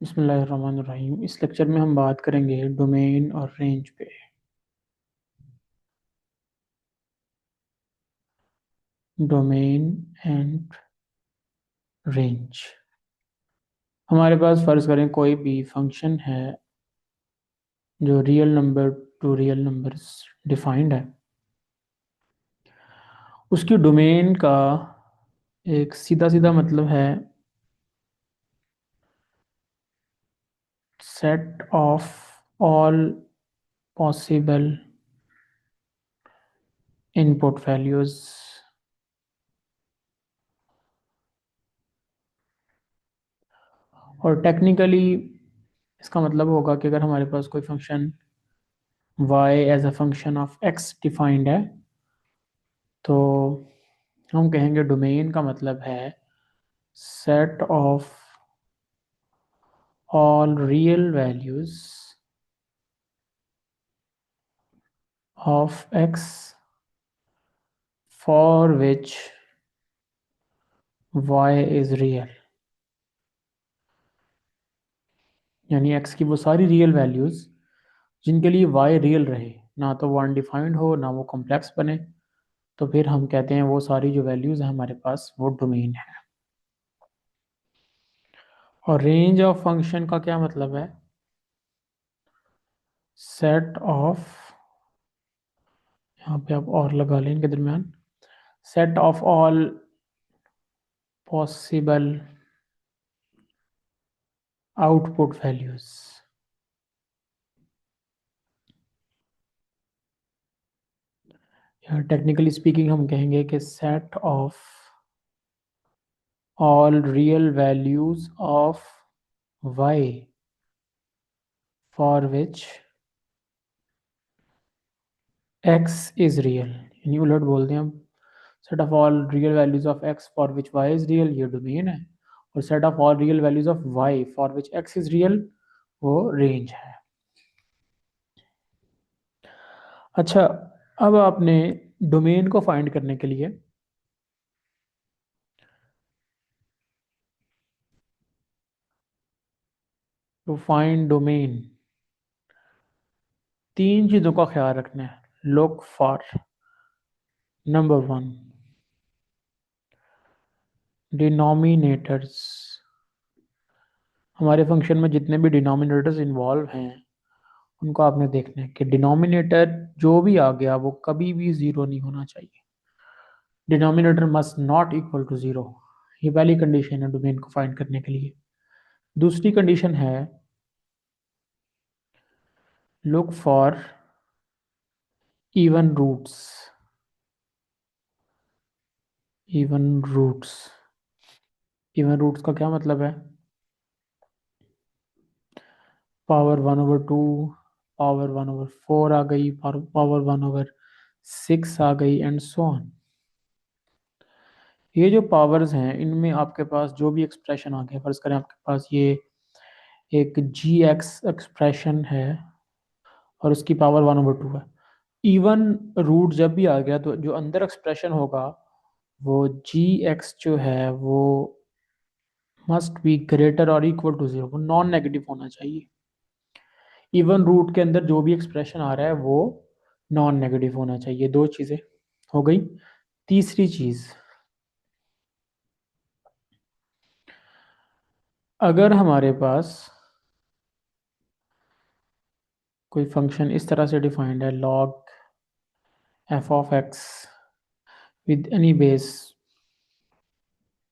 बिस्मिल्लाहिर्रहमानिर्रहीम। इस लेक्चर में हम बात करेंगे डोमेन और रेंज पे। Domain and range. हमारे पास फ़र्ज़ करें कोई भी फंक्शन है जो real number to real numbers defined है। उसकी डोमेन का एक सीधा सीधा मतलब है set of all possible input values. और टेक्निकली इसका मतलब होगा कि अगर हमारे पास कोई function y as a function of x defined है तो हम कहेंगे डोमेन का मतलब है set of all real values of x for which y is real. यानी x की वो सारी रियल वैल्यूज जिनके लिए y रियल रहे, ना तो वो अनडिफाइंड हो ना वो कॉम्प्लेक्स बने, तो फिर हम कहते हैं वो सारी जो वैल्यूज हैं हमारे पास वो डोमेन है। और रेंज ऑफ फंक्शन का क्या मतलब है? सेट ऑफ, यहाँ पे आप और लगा लें इनके दरमियान, set of all possible output values. यहाँ टेक्निकली स्पीकिंग हम कहेंगे कि set of all real values of y for which x is real. यानी उलट बोलते हैं हम, set of all real values of x for which y is real ये डोमेन है, और set of all real values of y for which x is real वो range है। अच्छा, अब आपने डोमेन को फाइंड करने के लिए टू फाइंड डोमेन तीन चीजों का ख्याल रखना है। Look for, number one, denominators. हमारे फंक्शन में जितने भी डिनोमिनेटर्स इन्वॉल्व हैं उनको आपने देखना है कि डिनोमिनेटर जो भी आ गया वो कभी भी ज़ीरो नहीं होना चाहिए। Denominator must not equal to zero. ये पहली कंडीशन है डोमेन को फाइंड करने के लिए। दूसरी कंडीशन है look for even roots. Even roots, even roots का क्या मतलब है? पावर 1/2, पावर 1/4 आ गई, पावर 1/6 आ गई, एंड सो ऑन। ये जो पावर्स हैं इनमें आपके पास जो भी एक्सप्रेशन आ गया, फर्ज करें आपके पास ये एक जी एक्स एक्सप्रेशन है और उसकी पावर 1/2 है। इवन रूट जब भी आ गया तो जो अंदर एक्सप्रेशन होगा वो जी एक्स जो है वो मस्ट बी ग्रेटर और इक्वल टू जीरो, वो नॉन नेगेटिव होना चाहिए। इवन रूट के अंदर जो भी एक्सप्रेशन आ रहा है वो नॉन नेगेटिव होना चाहिए। दो चीज़ें हो गई। तीसरी चीज़, अगर हमारे पास कोई फंक्शन इस तरह से डिफाइंड है, log F of x with any base,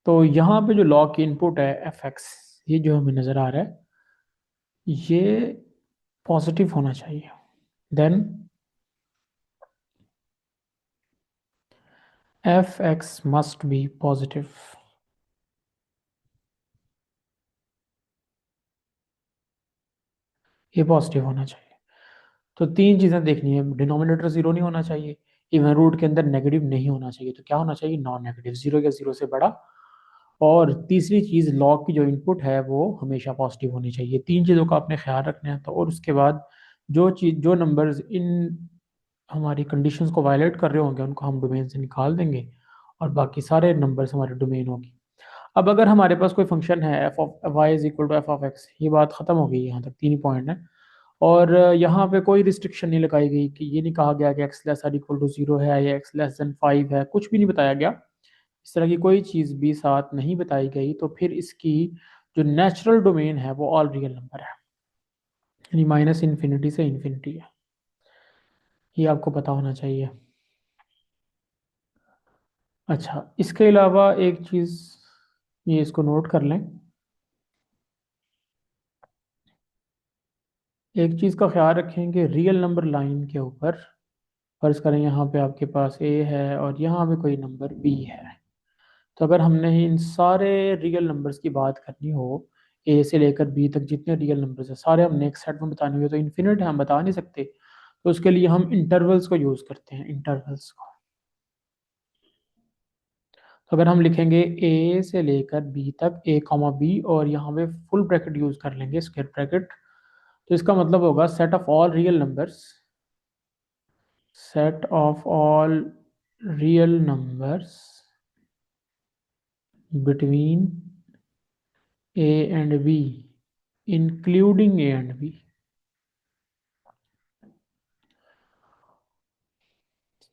तो यहाँ पे जो लॉग की इनपुट है एफ एक्स, ये जो हमें नज़र आ रहा है ये पॉजिटिव होना चाहिए। Then f x must be positive. ये पॉजिटिव होना चाहिए। तो तीन चीज़ें देखनी है, डिनोमिनेटर जीरो नहीं होना चाहिए, इवन रूट के अंदर नेगेटिव नहीं होना चाहिए, तो क्या होना चाहिए? नॉन नेगेटिव, जीरो या जीरो से बड़ा। और तीसरी चीज़, लॉग की जो इनपुट है वो हमेशा पॉजिटिव होनी चाहिए। तीन चीज़ों का आपने ख्याल रखना है। तो और उसके बाद जो चीज़, जो नंबर्स इन हमारी कंडीशंस को वायलेट कर रहे होंगे उनको हम डोमेन से निकाल देंगे और बाकी सारे नंबर्स हमारे डोमेन होगी। अब अगर हमारे पास कोई फंक्शन है f of y is equal to f of x, ये बात खत्म हो गई, यहाँ तक 3 ही पॉइंट है। और यहाँ पे कोई रिस्ट्रिक्शन नहीं लगाई गई कि ये नहीं कहा गया कि x less or equal to 0 है या एक्स लेस देन 5 है, कुछ भी नहीं बताया गया। इस तरह की कोई चीज़ भी साथ नहीं बताई गई, तो फिर इसकी जो नेचुरल डोमेन है वो ऑल रियल नंबर है, यानी माइनस इन्फिनिटी से इन्फिनिटी है। ये आपको पता होना चाहिए। अच्छा, इसके अलावा एक चीज़, ये इसको नोट कर लें। एक चीज़ का ख्याल रखें कि रियल नंबर लाइन के ऊपर फर्ज करें यहाँ पे आपके पास ए है और यहाँ पे कोई नंबर बी है। तो अगर हमने इन सारे रियल नंबर्स की बात करनी हो, ए से लेकर बी तक जितने रियल नंबर्स हैं सारे हमने एक सेट में बताने हुए, तो इन्फिनिट है, हम बता नहीं सकते। तो उसके लिए हम इंटरवल्स को यूज़ करते हैं, इंटरवल्स को। तो अगर हम लिखेंगे ए से लेकर बी तक, ए कॉमा बी, और यहाँ पे फुल ब्रैकेट यूज़ कर लेंगे, स्क्वायर ब्रैकेट, तो इसका मतलब होगा set of all real numbers, set of all real numbers between A and B, including A and B।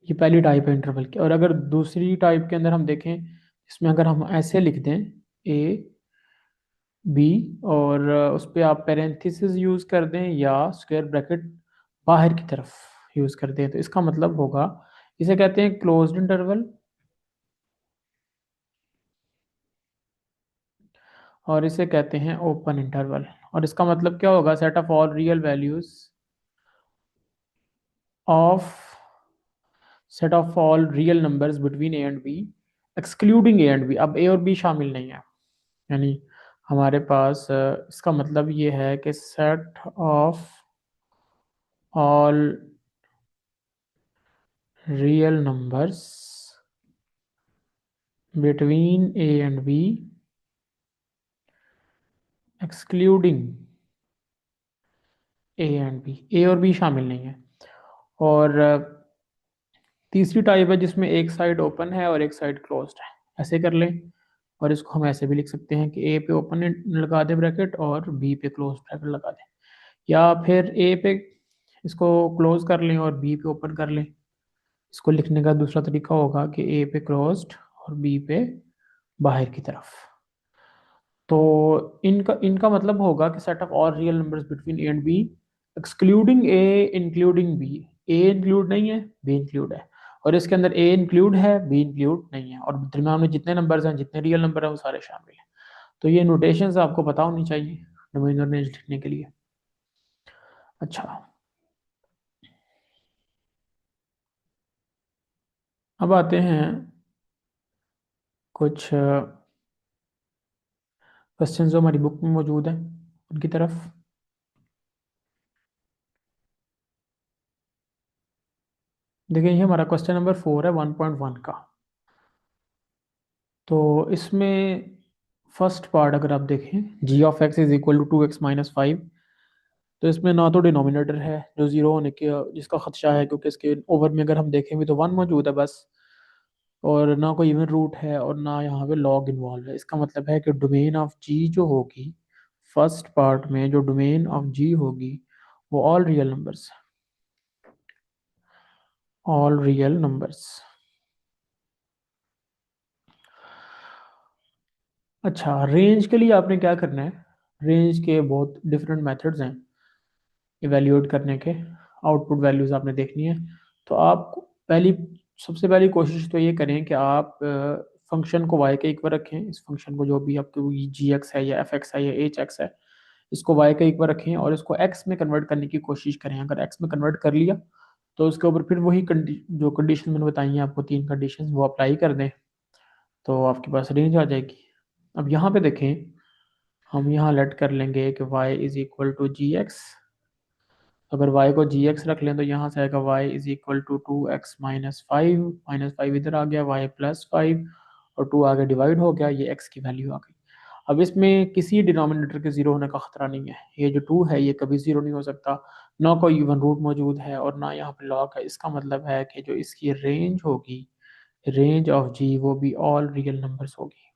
ये पहली टाइप है इंटरवल की। और अगर दूसरी टाइप के अंदर हम देखें, इसमें अगर हम ऐसे लिख दें ए बी, और उस पर आप पेरेंथेसिस यूज़ कर दें या स्क्वायर ब्रैकेट बाहर की तरफ यूज़ कर दें, तो इसका मतलब होगा, इसे कहते हैं क्लोज्ड इंटरवल, और इसे कहते हैं ओपन इंटरवल। और इसका मतलब क्या होगा, set of all real values of, set of all real numbers between A and B excluding A and b. अब ए और बी शामिल नहीं है, यानी हमारे पास इसका मतलब ये है कि set of all real numbers between A and B excluding A and B, A और बी शामिल नहीं है। और तीसरी टाइप है जिसमें एक साइड ओपन है और एक साइड क्लोज्ड है, ऐसे कर लें। और इसको हम ऐसे भी लिख सकते हैं कि ए पे ओपन लगा दें ब्रैकेट और बी पे क्लोज ब्रैकेट लगा दें, या फिर ए पे इसको क्लोज कर लें और बी पे ओपन कर लें। इसको लिखने का दूसरा तरीका होगा कि ए पे क्लोज्ड और बी पे बाहर की तरफ। तो इनका इनका मतलब होगा कि set of all real numbers between A and B excluding a including b. A include नहीं है, बी इंक्लूड है, और इसके अंदर ए इंक्लूड है, बी इंक्लूड नहीं है, और दरम्यान में जितने नंबर्स हैं, जितने रियल नंबर हैं, वो सारे शामिल हैं। तो ये नोटेशंस आपको पता होनी चाहिए डोमेन और रेंज लिखने के लिए। अच्छा, अब आते हैं कुछ क्वेश्चन जो हमारी बुक में मौजूद हैं उनकी तरफ। देखिए, ये हमारा क्वेश्चन नंबर 4 है 1.1 का। तो इसमें फर्स्ट पार्ट अगर आप देखें, g of x is equal to 2x-5, तो इसमें ना तो डिनोमिनेटर है जो ज़ीरो होने के जिसका खदशा है, क्योंकि इसके ओवर में अगर हम देखें भी तो 1 मौजूद है बस, और ना कोई इवन रूट है और ना यहाँ पे लॉग इन्वॉल्व है। इसका मतलब है कि डोमेन ऑफ जी जो होगी, फर्स्ट पार्ट में जो डोमेन ऑफ जी होगी वो all real numbers, all real numbers. अच्छा, रेंज के लिए आपने क्या करना है, रेंज के बहुत डिफरेंट मेथड्स हैं इवेल्यूएट करने के, आउटपुट वैल्यूज आपने देखनी है। तो आप पहली सबसे पहली कोशिश तो ये करें कि आप फंक्शन को वाई के इक्वल रखें, इस फंक्शन को जो भी आपके जी एक्स है या एफ एक्स है या एच एक्स है, इसको वाई के इक्वल रखें और इसको एक्स में कन्वर्ट करने की कोशिश करें। अगर एक्स में कन्वर्ट कर लिया तो उसके ऊपर फिर वही जो कंडीशन मैंने बताई है आपको, 3 कंडीशन, वो अप्लाई कर दें तो आपके पास रेंज आ जाएगी। अब यहाँ पे देखें, हम यहाँ लेट कर लेंगे कि y is equal to g x. अगर y को जी एक्स रख लें तो यहाँ से आएगा y is equal to 2x-5, -5 इधर आ गया, y +5, और 2 आगे डिवाइड हो गया, ये x की वैल्यू आ गई। अब इसमें किसी डिनोमिनेटर के ज़ीरो होने का खतरा नहीं है, ये जो 2 है ये कभी ज़ीरो नहीं हो सकता, ना कोई इवन रूट मौजूद है और ना यहाँ पे लॉग है। इसका मतलब है कि जो इसकी रेंज होगी, रेंज ऑफ जी, वो भी ऑल रियल नंबर्स होगी।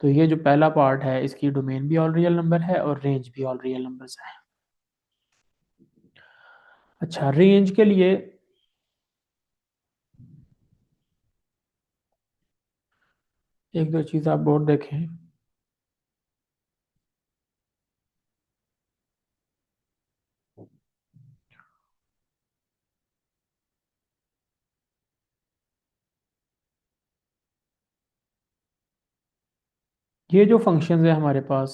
तो ये जो पहला पार्ट है इसकी डोमेन भी ऑल रियल नंबर है और रेंज भी ऑल रियल नंबर्स है। अच्छा, रेंज के लिए एक दो चीज आप बोर्ड देखें। ये जो फंक्शन है हमारे पास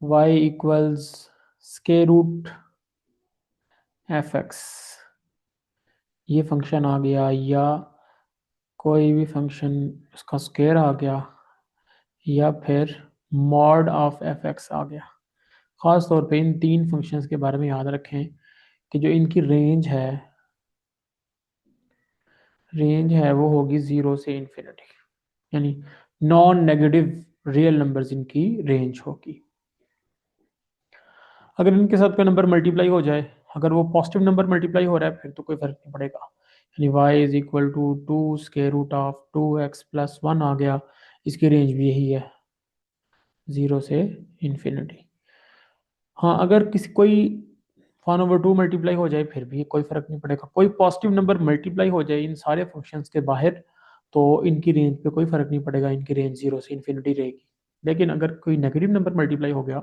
y equals square root f x, ये फंक्शन आ गया, या कोई भी फंक्शन उसका स्क्वायर आ गया, या फिर मॉड ऑफ एफ एक्स आ गया। ख़ास तौर पे इन तीन फंक्शंस के बारे में याद रखें कि जो इनकी रेंज है वो होगी ज़ीरो से इन्फिनिटी, यानी नॉन नेगेटिव रियल नंबर्स इनकी रेंज होगी। अगर इनके साथ कोई नंबर मल्टीप्लाई हो जाए, अगर वो पॉजिटिव नंबर मल्टीप्लाई हो रहा है फिर तो कोई फर्क नहीं पड़ेगा, यानी y is equal to two square root of two x plus one आ गया, इसकी रेंज भी यही है, ज़ीरो से इन्फिनिटी। हाँ, अगर किसी कोई 1/2 मल्टीप्लाई हो जाए फिर भी कोई फर्क नहीं पड़ेगा, कोई पॉजिटिव नंबर मल्टीप्लाई हो जाए इन सारे फंक्शंस के बाहर तो इनकी रेंज पे कोई फर्क नहीं पड़ेगा, इनकी रेंज ज़ीरो से इन्फिनिटी रहेगी। लेकिन अगर कोई नेगेटिव नंबर मल्टीप्लाई हो गया,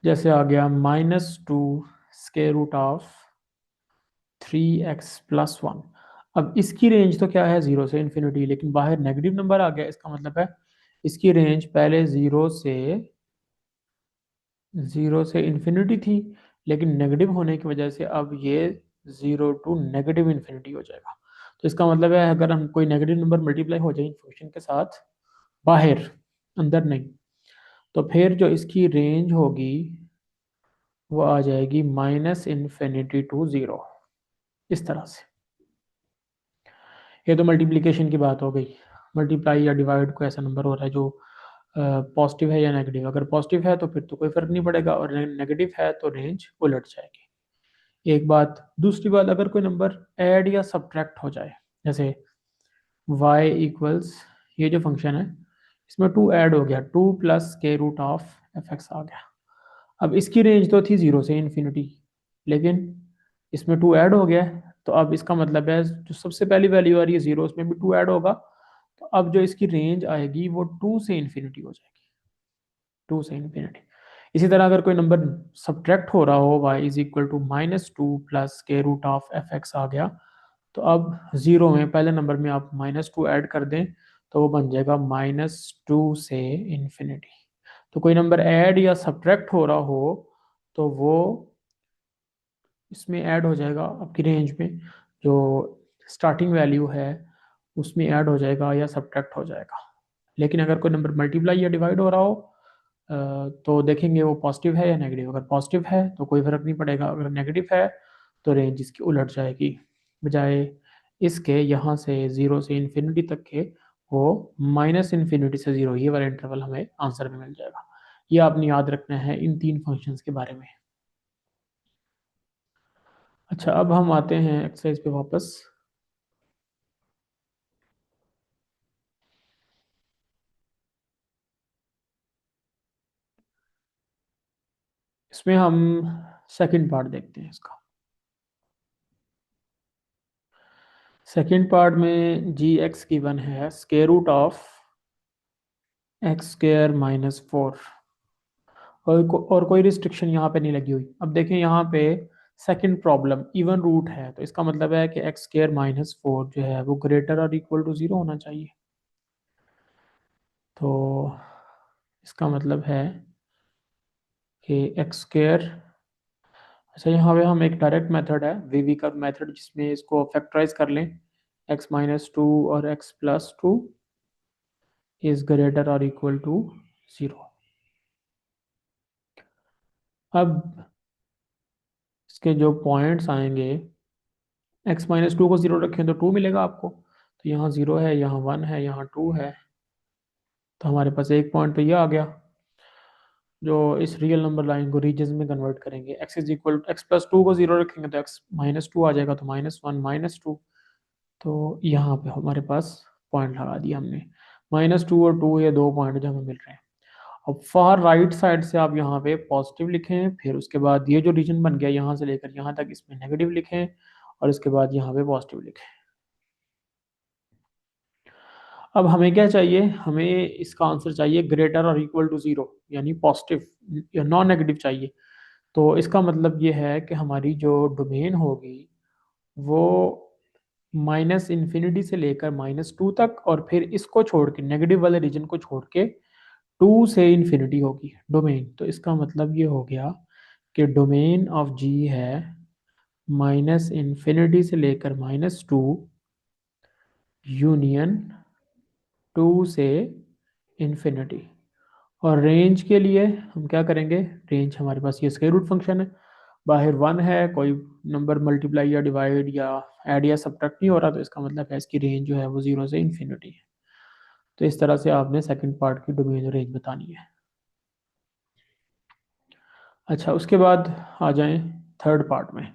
जैसे आ गया -2 स्केयर रूट ऑफ 3x+1, अब इसकी रेंज तो क्या है ज़ीरो से इन्फिनिटी, लेकिन बाहर नेगेटिव नंबर आ गया, इसका मतलब है इसकी रेंज पहले ज़ीरो से इन्फिनिटी थी, लेकिन नेगेटिव होने की वजह से अब ये ज़ीरो टू नेगेटिव इन्फिनिटी हो जाएगा। तो इसका मतलब है अगर हम कोई नेगेटिव नंबर मल्टीप्लाई हो जाए इन फंक्शन के साथ बाहर, अंदर नहीं, तो फिर जो इसकी रेंज होगी वो आ जाएगी -इन्फिनिटी टू ज़ीरो, इस तरह से। ये तो मल्टीप्लिकेशन की बात हो गई, मल्टीप्लाई या डिवाइड को ऐसा नंबर हो रहा है जो पॉजिटिव है या नेगेटिव। अगर पॉजिटिव है तो फिर तो कोई फर्क नहीं पड़ेगा, और नेगेटिव है तो रेंज उलट जाएगी। एक बात, दूसरी बात, अगर कोई नंबर ऐड या सब्ट्रैक्ट हो जाए, जैसे y इक्वल्स, ये जो फंक्शन है इसमें टू ऐड हो गया, टू प्लस के रूट ऑफ एफ एक्स आ गया। अब इसकी रेंज तो थी ज़ीरो से इन्फिनिटी, लेकिन इसमें टू ऐड हो गया है, तो अब इसका मतलब है जो सबसे पहली वैल्यू आ रही है ज़ीरो, उसमें भी टू ऐड होगा, तो अब जो इसकी रेंज आएगी वो टू से इन्फिनिटी हो जाएगी, टू से इन्फिनिटी। इसी तरह अगर कोई नंबर सब्ट्रैक्ट हो रहा हो, y is equal to -2 plus के रूट ऑफ एफ एक्स आ गया, तो अब ज़ीरो में पहले नंबर में आप -2 ऐड कर दें तो वो बन जाएगा -2 से इन्फिनिटी। तो कोई नंबर ऐड या सब्ट्रैक्ट हो रहा हो तो वो इसमें ऐड हो जाएगा, आपकी रेंज में जो स्टार्टिंग वैल्यू है उसमें ऐड हो जाएगा या सब्ट्रैक्ट हो जाएगा। लेकिन अगर कोई नंबर मल्टीप्लाई या डिवाइड हो रहा हो तो देखेंगे वो पॉजिटिव है या नेगेटिव। अगर पॉजिटिव है तो कोई फर्क नहीं पड़ेगा, अगर नेगेटिव है तो रेंज इसकी उलट जाएगी, बजाय इसके यहाँ से ज़ीरो से इन्फिनिटी तक के वो -इन्फिनिटी से ज़ीरो, ये वाला इंटरवल हमें आंसर में मिल जाएगा। ये आपने याद रखना है इन तीन फंक्शंस के बारे में। अच्छा, अब हम आते हैं एक्सरसाइज पे वापस। इसमें हम सेकंड पार्ट देखते हैं इसका। सेकंड पार्ट में जी एक्स गिवन है square root of x square -4, और कोई रिस्ट्रिक्शन यहाँ पे नहीं लगी हुई। अब देखें यहाँ पे सेकंड प्रॉब्लम इवन रूट है, तो इसका मतलब है कि एक्स स्क्वायर -4 जो है वो ग्रेटर और इक्वल टू ज़ीरो होना चाहिए। तो इसका मतलब है कि एक्स स्क्वायर, अच्छा यहाँ पे हम एक डायरेक्ट मेथड है वीवी का मेथड जिसमें इसको फैक्टराइज कर लें, x-2 और x+2 इज ग्रेटर और इक्वल टू ज़ीरो। अब इसके जो पॉइंट्स आएंगे, x-2 को ज़ीरो रखें तो 2 मिलेगा आपको, तो यहाँ ज़ीरो है, यहाँ 1 है, यहाँ 2 है, तो हमारे पास एक पॉइंट तो ये आ गया जो इस रियल नंबर लाइन को रीजन में कन्वर्ट करेंगे। x+2 को ज़ीरो रखेंगे तो x-2 आ जाएगा, तो -1 -2, तो यहाँ पे हमारे पास पॉइंट लगा दिया हमने, -2 और 2 ये 2 पॉइंट जो हमें मिल रहे हैं। अब फार राइट साइड से आप यहाँ पे पॉजिटिव लिखें, फिर उसके बाद ये जो रीजन बन गया यहाँ से लेकर यहाँ तक इसमें नेगेटिव लिखें, और इसके बाद यहाँ पे पॉजिटिव लिखें। अब हमें क्या चाहिए, हमें इसका आंसर चाहिए ग्रेटर और इक्वल टू 0, यानी पॉजिटिव या नॉन नेगेटिव चाहिए। तो इसका मतलब ये है कि हमारी जो डोमेन होगी वो -∞ से लेकर -2 तक, और फिर इसको छोड़ के नेगेटिव वाले रीजन को छोड़ के 2 से इन्फिनिटी होगी डोमेन। तो इसका मतलब ये हो गया कि डोमेन ऑफ जी है -∞ से लेकर -2 यूनियन 2 से इन्फिनिटी। और रेंज के लिए हम क्या करेंगे, रेंज हमारे पास ये स्क्वायर रूट फंक्शन है, बाहर 1 है, कोई नंबर मल्टीप्लाई या डिवाइड या ऐड या सब्ट्रैक्ट नहीं हो रहा, तो इसका मतलब है इसकी रेंज जो है वो 0 से इन्फिनिटी है। तो इस तरह से आपने सेकंड पार्ट की डोमेन रेंज बतानी है। अच्छा, उसके बाद आ जाएं थर्ड पार्ट में।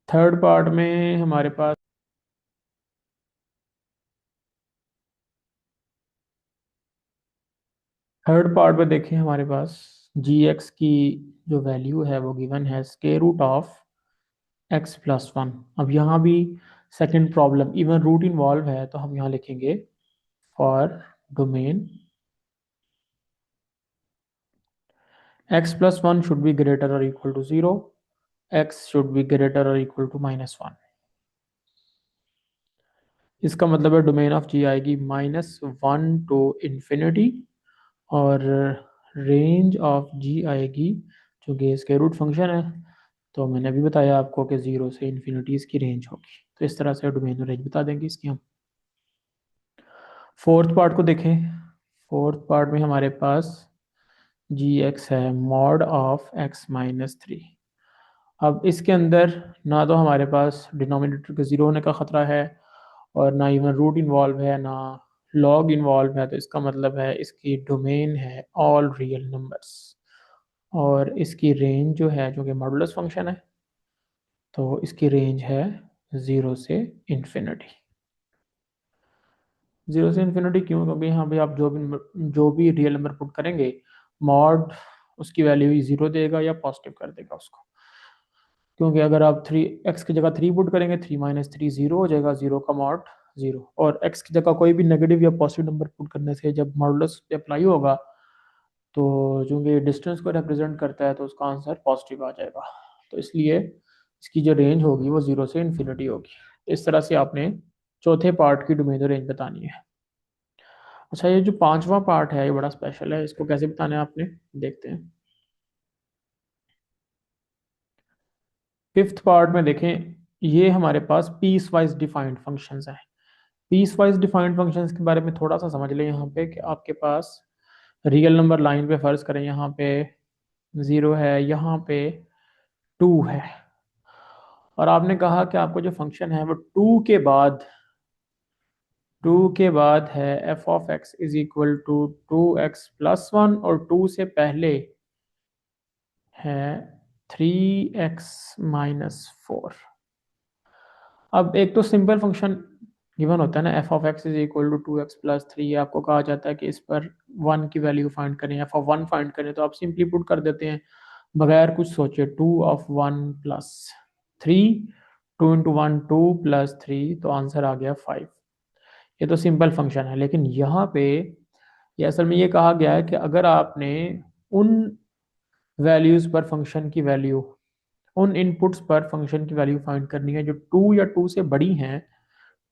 थर्ड पार्ट में हमारे पास थर्ड पार्ट में देखें, हमारे पास जी एक्स की जो वैल्यू है वो गिवन है स्क्वायर रूट ऑफ x+1। अब यहाँ भी second problem even root involve है, तो हम यहाँ लिखेंगे for domain x+1 should be greater और equal to 0, x should be greater और इक्वल टू -1। इसका मतलब है डोमेन ऑफ जी आएगी -1 टू इन्फिनिटी, और रेंज ऑफ जी आएगी, चूँकि स्क्वायर रूट फंक्शन है तो मैंने अभी बताया आपको कि 0 से इन्फिनिटी इसकी रेंज होगी। तो इस तरह से डोमेन रेंज बता देंगे इसकी हम। फोर्थ पार्ट को देखें। फोर्थ पार्ट में हमारे पास जी एक्स है मॉड ऑफ x-3। अब इसके अंदर ना तो हमारे पास डिनोमिनेटर के ज़ीरो होने का ख़तरा है, और ना इवन रूट इन्वॉल्व है, ना लॉग इन्वॉल्व है। तो इसका मतलब है इसकी डोमेन है ऑल रियल नंबर्स, और इसकी रेंज जो है, जो कि मॉडुलस फंक्शन है, तो इसकी रेंज है 0 से इन्फिनिटी। 0 से इन्फिनिटी क्यों? क्योंकि यहाँ पे आप जो भी रियल नंबर पुट करेंगे, मॉड उसकी वैल्यू ही 0 देगा या पॉजिटिव कर देगा उसको। क्योंकि अगर आप 3 x की जगह 3 पुट करेंगे, 3 - 3 0 हो जाएगा, 0 का मॉड 0। और x की जगह कोई भी नेगेटिव या पॉजिटिव नंबर पुट करने से जब मॉडुलस अप्लाई होगा, तो चूंकि डिस्टेंस को रिप्रेजेंट करता है तो उसका आंसर पॉजिटिव आ जाएगा। तो इसलिए इसकी जो रेंज होगी वो 0 से इन्फिनिटी होगी। इस तरह से आपने चौथे पार्ट की डोमेन रेंज बतानी है। अच्छा, ये जो पांचवा पार्ट है ये बड़ा स्पेशल है, इसको कैसे बताना है आपने, देखते हैं। फिफ्थ पार्ट में देखें, ये हमारे पास पीस वाइज डिफाइंड फंक्शंस हैं। पीस वाइज डिफाइंड फंक्शंस के बारे में थोड़ा सा समझ लें यहाँ पे, कि आपके पास रियल नंबर लाइन पे फर्ज करें, यहाँ पे 0 है, यहाँ पे 2 है, और आपने कहा कि आपको जो फंक्शन है वो 2 के बाद है f(x) is equal to 2x+1, और 2 से पहले है 3x-4। अब एक तो सिंपल फंक्शन गिवन होता है ना, f(x) is equal to 2x+3। आपको कहा जाता है कि इस पर 1 की वैल्यू फाइंड करें, f(1) फाइंड करें, तो आप सिंपली पुट कर देते हैं बगैर कुछ सोचे, 2 of 1 + 3, 2 इंटू 1 2 + 3, तो आंसर आ गया 5। ये तो सिंपल फंक्शन है। लेकिन यहाँ पे ये असल में ये कहा गया है कि अगर आपने उन वैल्यूज़ पर फंक्शन की वैल्यू, उन इनपुट्स पर फंक्शन की वैल्यू फाइंड करनी है जो 2 से बड़ी हैं,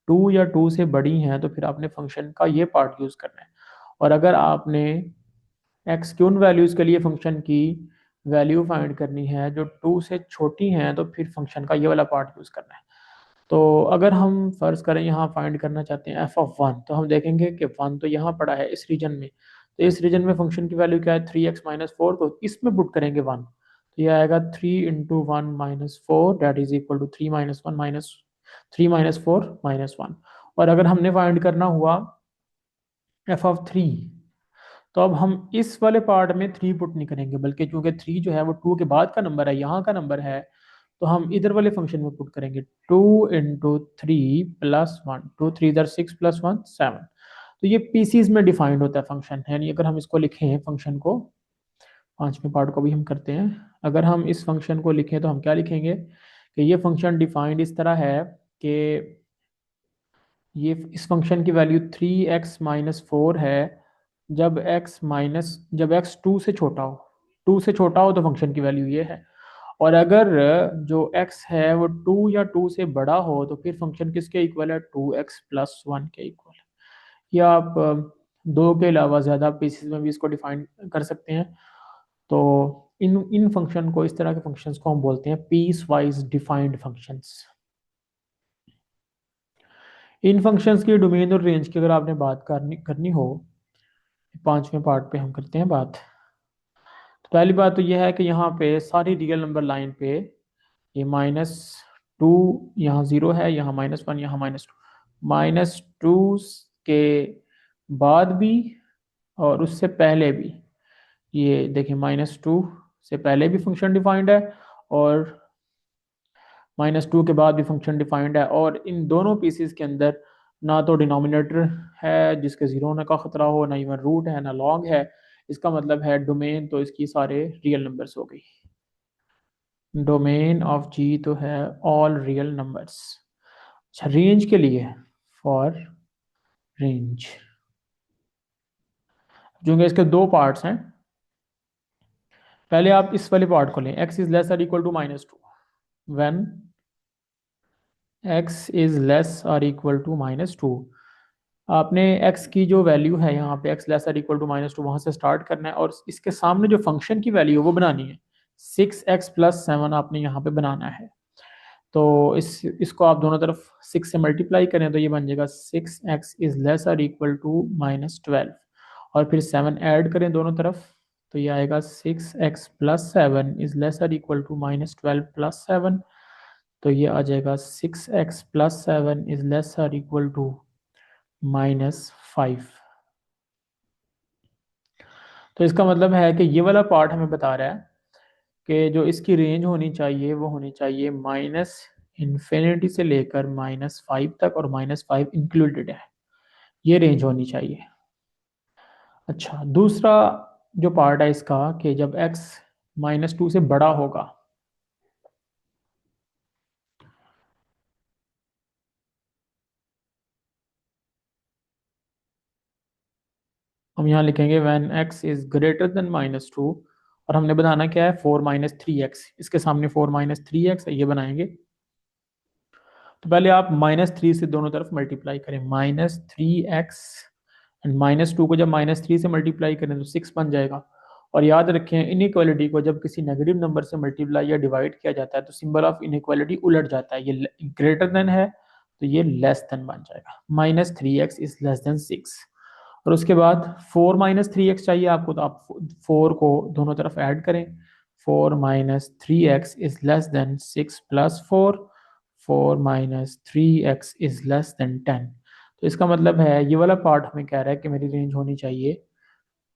2 से बड़ी हैं, तो फिर आपने फंक्शन का ये पार्ट यूज़ करना है। और अगर आपने एक्स की उन वैल्यूज़ के लिए फंक्शन की वैल्यू फाइंड करनी है जो 2 से छोटी हैं, तो फिर फंक्शन का ये वाला पार्ट यूज़ करना है। तो अगर हम फर्ज करें यहाँ फाइंड करना चाहते हैं f(1), तो हम देखेंगे कि 1 तो यहाँ पड़ा है इस रीजन में, तो इस रीजन में फंक्शन की वैल्यू क्या है, 3x-4, तो इसमें पुट करेंगे 1, तो यह आएगा 3 into 1-4, that is equal to 3-4-1। और अगर हमने फाइंड करना हुआ f(3), तो अब हम इस वाले पार्ट में 3 पुट नहीं करेंगे, बल्कि चूंकि 3 जो है वो 2 के बाद का नंबर है, यहाँ का नंबर है, तो हम इधर वाले फंक्शन में पुट करेंगे 2 × 3 + 1, 2 × 3 = 6 + 1 7। तो ये पीसीज में डिफाइंड होता है फंक्शन, यानी अगर हम इसको लिखें फंक्शन को, पांचवें पार्ट को भी हम करते हैं। अगर हम इस फंक्शन को लिखें तो हम क्या लिखेंगे कि ये फंक्शन डिफाइंड इस तरह है कि ये इस फंक्शन की वैल्यू 3x - 4 है जब x 2 से छोटा हो, 2 से छोटा हो तो फंक्शन की वैल्यू ये है। और अगर जो x है वो 2 या 2 से बड़ा हो तो फिर फंक्शन किसके इक्वल है, 2x + 1 के इक्वल। या आप दो के अलावा ज़्यादा पीसेस में भी इसको डिफाइन कर सकते हैं। तो इन इन फंक्शन को, इस तरह के फंक्शंस को हम बोलते हैं पीस वाइज डिफाइंड फंक्शंस। इन फंक्शंस की डोमेन और रेंज की अगर आपने बात करनी करनी हो, पांचवें पार्ट पे हम करते हैं बात। तो पहली बात तो यह है कि यहाँ पे सारी रियल नंबर लाइन पे ये -2 यहाँ 0 है, यहाँ -1, यहाँ -2 के बाद भी और उससे पहले भी, ये देखिए -2 से पहले भी फंक्शन डिफाइंड है और -2 के बाद भी फंक्शन डिफाइंड है। और इन दोनों पीसेस के अंदर ना तो डिनोमिनेटर है जिसके जीरो होने का खतरा हो, ना इवन रूट है, ना लॉग है। इसका मतलब है डोमेन तो इसकी सारे रियल नंबर्स हो गई। डोमेन ऑफ जी तो है ऑल रियल नंबर्स। अच्छा, रेंज के लिए, फॉर रेंज जो कि इसके दो पार्ट्स हैं। पहले आप इस वाले पार्ट को लें, x is less or equal to -2, when x is less or equal to -2। आपने x की जो वैल्यू है यहाँ पे x less or equal to -2 वहां से स्टार्ट करना है और इसके सामने जो फंक्शन की वैल्यू है वो बनानी है। 6x + 7 आपने यहाँ पे बनाना है। तो इसको आप दोनों तरफ 6 से मल्टीप्लाई करें तो ये बन जाएगा 6x is less or equal to -12, और फिर 7 ऐड करें दोनों तरफ तो ये आएगा 6x + 7 is less or equal to -12 + 7। तो ये आ जाएगा 6x + 7 is less or equal to -5। तो इसका मतलब है कि ये वाला पार्ट हमें बता रहा है कि जो इसकी रेंज होनी चाहिए वो होनी चाहिए -∞ से लेकर -5 तक, और -5 इंक्लूडेड है, ये रेंज होनी चाहिए। अच्छा, दूसरा जो पार्ट है इसका कि जब x -2 से बड़ा होगा, हम यहाँ लिखेंगे when x is greater than -2, और हमने बनाना क्या है 4 - 3x, इसके सामने 4 - 3x है, ये बनाएंगे। तो पहले आप -3 से दोनों तरफ मल्टीप्लाई करें, -3x एंड -2 को जब -3 से मल्टीप्लाई करें तो 6 बन जाएगा। और याद रखें, इनइक्वालिटी को जब किसी नेगेटिव नंबर से मल्टीप्लाई या डिवाइड किया जाता है तो सिंबल ऑफ इनइक्वालिटी उलट जाता है, ये ग्रेटर देन है तो ये लेस देन बन जाएगा, -3x इज लेस देन 6। और उसके बाद 4 - 3x चाहिए आपको, तो आप 4 को दोनों तरफ ऐड करें, 4 - 3x is less than 6 + 4, 4 - 3x is less than 10। तो इसका मतलब है ये वाला पार्ट हमें कह रहा है कि मेरी रेंज होनी चाहिए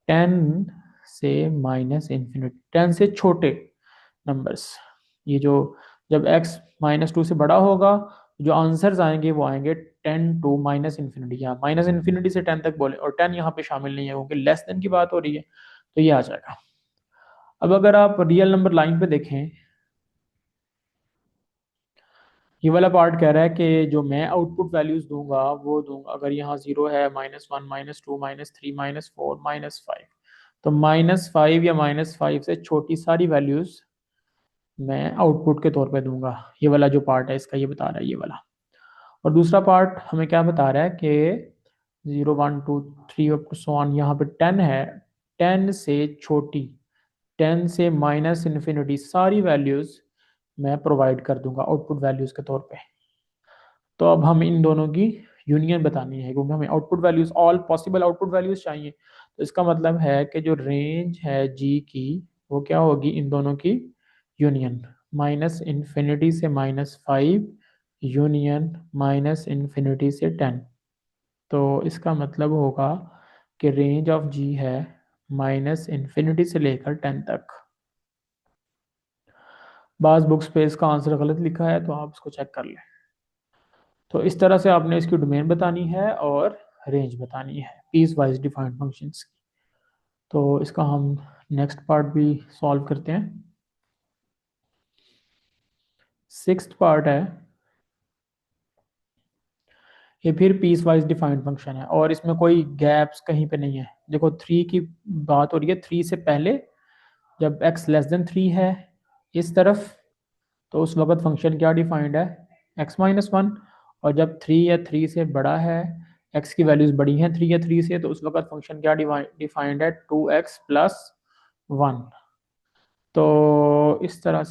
10 से -∞, 10 से छोटे नंबर्स। ये जो जब x -2 से बड़ा होगा, जो आंसर्स आएंगे वो आएंगे 10 टू -∞, यहाँ -∞ से 10 तक बोले और 10 यहाँ पे शामिल नहीं है क्योंकि लेस देन की बात हो रही है, तो ये आ जाएगा। अब अगर आप रियल नंबर लाइन पे देखें, ये वाला पार्ट कह रहा है कि जो मैं आउटपुट वैल्यूज दूंगा वो दूंगा, अगर यहाँ 0 है, -1 -2 -3 -4 -5, तो -5 या -5 से छोटी सारी वैल्यूज मैं आउटपुट के तौर पे दूंगा। ये वाला जो पार्ट है इसका ये बता रहा है ये वाला। और दूसरा पार्ट हमें क्या बता रहा है कि 0 1 2 3 अप टू सो ऑन, यहाँ पे 10 है, 10 से छोटी, 10 से -∞ सारी वैल्यूज मैं प्रोवाइड कर दूंगा आउटपुट वैल्यूज के तौर पे। तो अब हम इन दोनों की यूनियन बतानी है क्योंकि हमें output values, all possible output values चाहिए। तो इसका मतलब है कि जो रेंज है जी की वो क्या होगी, इन दोनों की यूनियन, -∞ से -5 यूनियन -∞ से 10। तो इसका मतलब होगा कि रेंज ऑफ जी है -∞ से लेकर 10 तक। बाज़ बुक्स पे इसका आंसर गलत लिखा है, तो आप इसको चेक कर लें। तो इस तरह से आपने इसकी डोमेन बतानी है और रेंज बतानी है पीस वाइज डिफाइंड फंक्शंस की। तो इसका हम नेक्स्ट पार्ट भी सॉल्व करते हैं। सिक्स्थ पार्ट है, ये फिर पीस वाइज डिफाइंड फंक्शन है और इसमें कोई गैप्स कहीं पे नहीं है। देखो 3 की बात हो रही है, 3 से पहले जब x लेस देन 3 है इस तरफ, तो उस वक्त फंक्शन क्या डिफाइंड है, x-1। और जब 3 या 3 से बड़ा है, x की वैल्यूज बड़ी हैं 3 या 3 से, तो उस वक्त फंक्शन क्या डिफाइंड है, 2x+1। तो इस तरह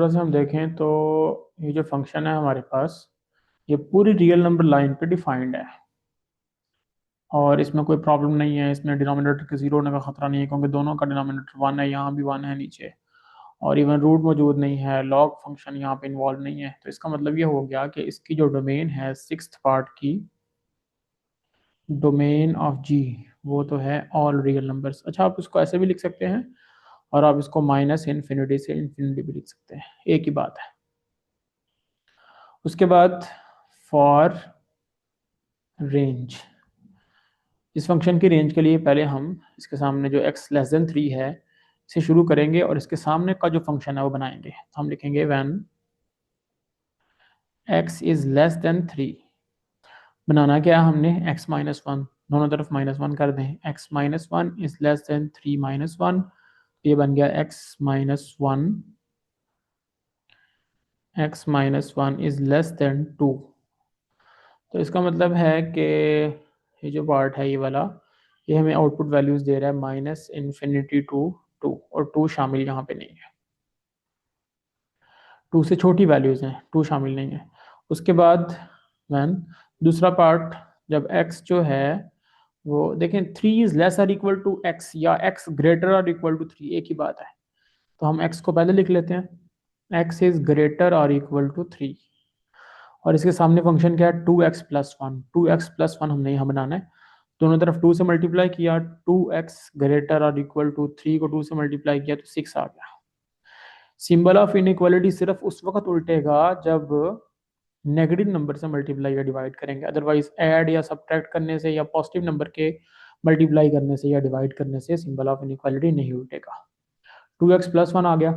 से हम देखें तो ये जो फंक्शन है हमारे पास, ये पूरी रियल नंबर लाइन पे डिफाइंड है और इसमें कोई प्रॉब्लम नहीं है। इसमें डिनोमिनेटर के जीरो होने का खतरा नहीं है क्योंकि दोनों का डिनोमिनेटर 1 है, यहाँ भी 1 है नीचे, और इवन रूट मौजूद नहीं है, लॉग फंक्शन यहाँ पे इन्वॉल्व नहीं है। तो इसका मतलब ये हो गया कि इसकी जो डोमेन है सिक्स्थ पार्ट की, डोमेन ऑफ जी, वो तो है ऑल रियल नंबर्स। अच्छा, आप इसको ऐसे भी लिख सकते हैं और आप इसको माइनस इन्फिनिटी से इन्फिनिटी भी लिख सकते हैं, एक ही बात है। उसके बाद फॉर रेंज, इस फंक्शन की रेंज के लिए पहले हम इसके सामने जो x लेस देन 3 है इसे शुरू करेंगे और इसके सामने का जो फंक्शन है वो बनाएंगे। तो हम लिखेंगे when x is less than 3। बनाना क्या है हमने, x-1, दोनों तरफ -1 कर दें, x-1 इज लेस देन 3-1, ये बन गया x-1 इज लेस देन 2। तो इसका मतलब है कि ये जो पार्ट है ये वाला, ये हमें आउटपुट वैल्यूज दे रहा है -∞to 2, और 2 शामिल यहाँ पे नहीं है, 2 से छोटी वैल्यूज हैं, 2 शामिल नहीं है। उसके बाद वैन दूसरा पार्ट, जब x जो है वो देखें 3 is less or equal to x या x greater or equal to 3, एक ही बात है। तो हम x को पहले लिख लेते हैं, x is greater or equal to 3, और इसके सामने फंक्शन क्या है, 2x+1। 2x+1 हमने यहाँ बनाना है, दोनों तरफ 2 से मल्टीप्लाई किया, 2x ग्रेटर और इक्वल टू 3 को 2 से मल्टीप्लाई किया तो 6 आ गया। सिंबल ऑफ इनइक्वालिटी सिर्फ उस वक्त उल्टेगा जब नेगेटिव नंबर से मल्टीप्लाई या डिवाइड करेंगे, अदरवाइज ऐड या सब्ट्रैक्ट करने से या पॉजिटिव नंबर के मल्टीप्लाई करने से या डिवाइड करने से सिंबल ऑफ इनइक्वालिटी नहीं उल्टेगा। 2x+1 आ गया,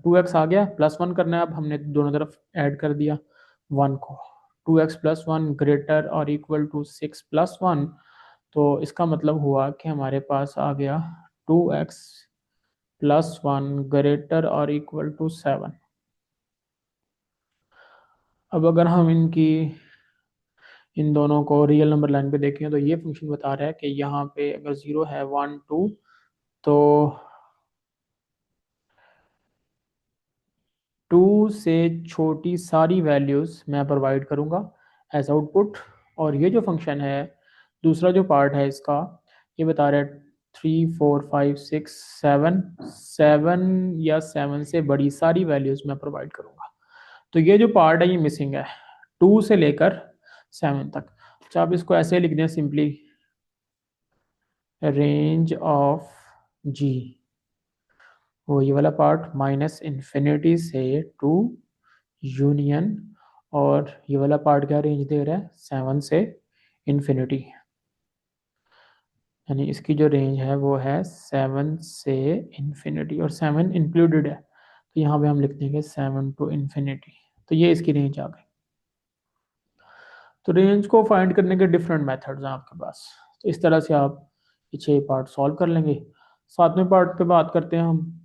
2x आ गया, +1 करना है, अब हमने दोनों तरफ ऐड कर दिया 1 को। 2x+1 ग्रेटर और इक्वल टू 6+1, तो इसका मतलब हुआ कि हमारे पास आ गया 2x+1 ग्रेटर और इक्वल टू 7। अब अगर हम इन दोनों को रियल नंबर लाइन पे देखें तो ये फंक्शन बता रहा है कि यहाँ पे अगर 0 है 1 2, तो 2 से छोटी सारी वैल्यूज़ मैं प्रोवाइड करूँगा एज आउटपुट। और ये जो फंक्शन है दूसरा जो पार्ट है इसका, ये बता रहा है 3 4 5 6 7, 7 या 7 से बड़ी सारी वैल्यूज़ मैं प्रोवाइड करूँगा। तो ये जो पार्ट है ये मिसिंग है 2 से लेकर 7 तक। अच्छा, आप इसको ऐसे लिख दें सिंपली, रेंज ऑफ जी, वो ये वाला पार्ट -∞ से टू यूनियन, और ये वाला पार्ट क्या रेंज दे रहा है, 7 से इन्फिनिटी, यानी इसकी जो रेंज है वो है 7 से इन्फिनिटी, और 7 इंक्लूडेड है, तो यहाँ पे हम लिख देंगे 7 टू इन्फिनिटी। तो ये इसकी रेंज आ गई। तो रेंज को फाइंड करने के डिफरेंट मेथड्स हैं आपके पास, तो इस तरह से आप ये 6 पार्ट सॉल्व कर लेंगे। 7वें पार्ट पे बात करते हैं हम।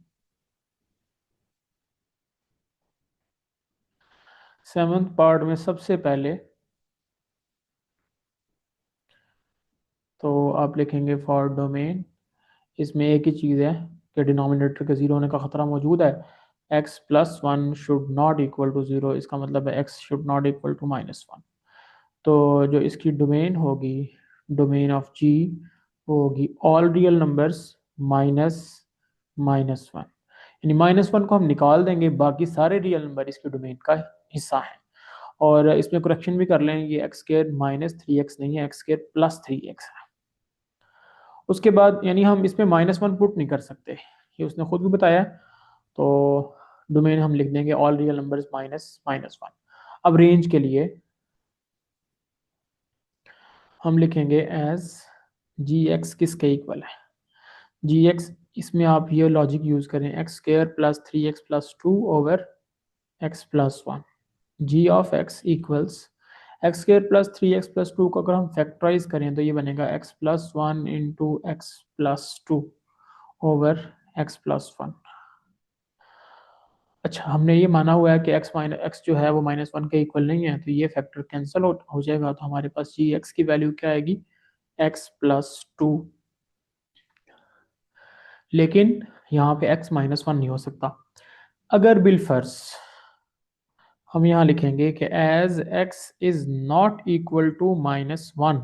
7th पार्ट में सबसे पहले तो आप लिखेंगे फॉर डोमेन, इसमें एक ही चीज़ है कि डिनोमिनेटर के ज़ीरो होने का ख़तरा मौजूद है, x+1 should not equal to 0, इसका मतलब है x should not equal to -1। तो जो इसकी डोमेन होगी, डोमेन ऑफ जी, वो होगी ऑल रियल नंबर्स माइनस -1, यानी -1 को हम निकाल देंगे, बाकी सारे रियल नंबर इसकी डोमेन का हिस्सा है। और इसमें करेक्शन भी कर लें, ये x² -3x नहीं है, x² +3x है। उसके बाद यानी हम इसमें -1 पुट नहीं कर सकते, ये उसने खुद भी बताया। तो डोमेन हम लिख देंगे all real numbers minus minus one. अब रेंज के लिए हम लिखेंगे एज जी एक्स किसके इक्वल है, जी एक्स, इसमें आप ये लॉजिक यूज करें x square plus three x plus two over x plus one. G of x equals x square plus three x plus two को अगर हम फैक्टराइज करें तो ये बनेगा x plus one into x plus two over x plus one. अच्छा, हमने ये माना हुआ है कि एक्स माइनस एक्स जो है वो माइनस वन के इक्वल नहीं है, तो ये फैक्टर कैंसिल हो जाएगा। तो हमारे पास जी एक्स की वैल्यू क्या आएगी, एक्स प्लस टू। लेकिन यहाँ पे एक्स माइनस वन नहीं हो सकता। अगर बिलफर्ज हम यहाँ लिखेंगे कि as x is not equal to minus one,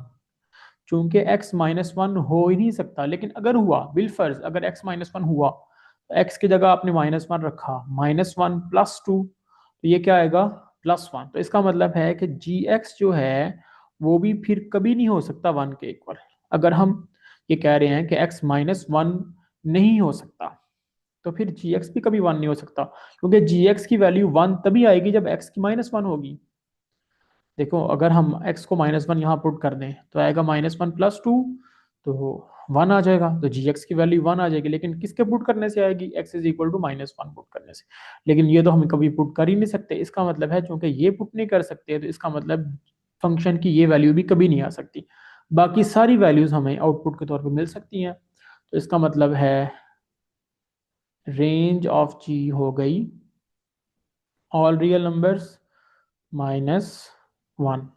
चूंकि x माइनस वन हो ही नहीं सकता, लेकिन अगर हुआ बिलफर्ज अगर x माइनस वन हुआ तो x की जगह आपने माइनस वन रखा, माइनस वन प्लस टू, तो ये क्या आएगा प्लस वन। तो इसका मतलब है कि जी एक्स जो है वो भी फिर कभी नहीं हो सकता वन के इक्वल। अगर हम ये कह रहे हैं कि x माइनस वन नहीं हो सकता तो फिर जी एक्स भी कभी वन नहीं हो सकता, क्योंकि जी एक्स की वैल्यू वन तभी आएगी जब x की माइनस वन होगी। देखो अगर हम x को माइनस वन यहाँ पुट कर दें तो आएगा माइनस वन प्लस टू, तो वन आ जाएगा, तो जी एक्स की वैल्यू वन आ जाएगी। लेकिन किसके पुट करने से आएगी, x is equal to minus one put करने से। लेकिन ये तो हम कभी पुट कर ही नहीं सकते। इसका मतलब है चूंकि ये पुट नहीं कर सकते तो इसका मतलब फंक्शन की ये वैल्यू भी कभी नहीं आ सकती। बाकी सारी वैल्यूज हमें आउटपुट के तौर पर मिल सकती हैं। तो इसका मतलब है रेंज ऑफ जी हो गई all real numbers minus one.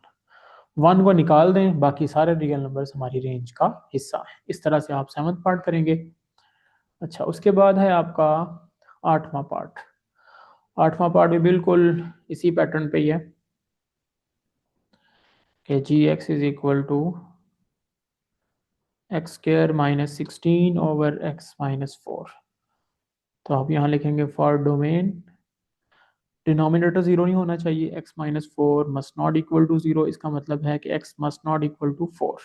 One को निकाल दें, बाकी सारे रियल नंबर्स हमारी रेंज का हिस्सा है। इस तरह से आप सेवंथ पार्ट करेंगे। अच्छा, उसके बाद है आपका आठवां पार्ट। आठवां पार्ट भी बिल्कुल इसी पैटर्न पे ही है कि g x is equal to x square minus sixteen over x minus four. तो आप यहाँ लिखेंगे फॉर डोमेन डिनोमिनेटर जीरो नहीं होना चाहिए, x minus four must not equal to zero. इसका मतलब है कि x must not equal to four.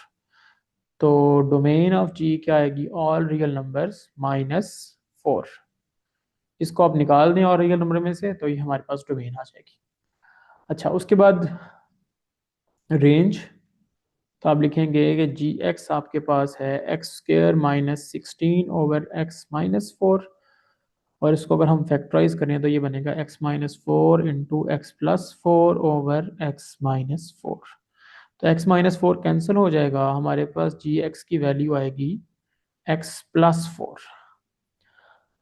तो डोमेन ऑफ जी क्या आएगी, all real numbers minus four. इसको आप निकाल दें और रियल नंबर में से तो ये हमारे पास डोमेन आ जाएगी। अच्छा, उसके बाद रेंज, तो आप लिखेंगे कि जी एक्स आपके पास है x square minus sixteen over x minus four, और इसको अगर हम फैक्टराइज करें तो ये बनेगा x minus four into x plus four over x minus four. तो एक्स माइनस फोर कैंसिल हो जाएगा, हमारे पास जी एक्स की वैल्यू आएगी एक्स प्लस फोर।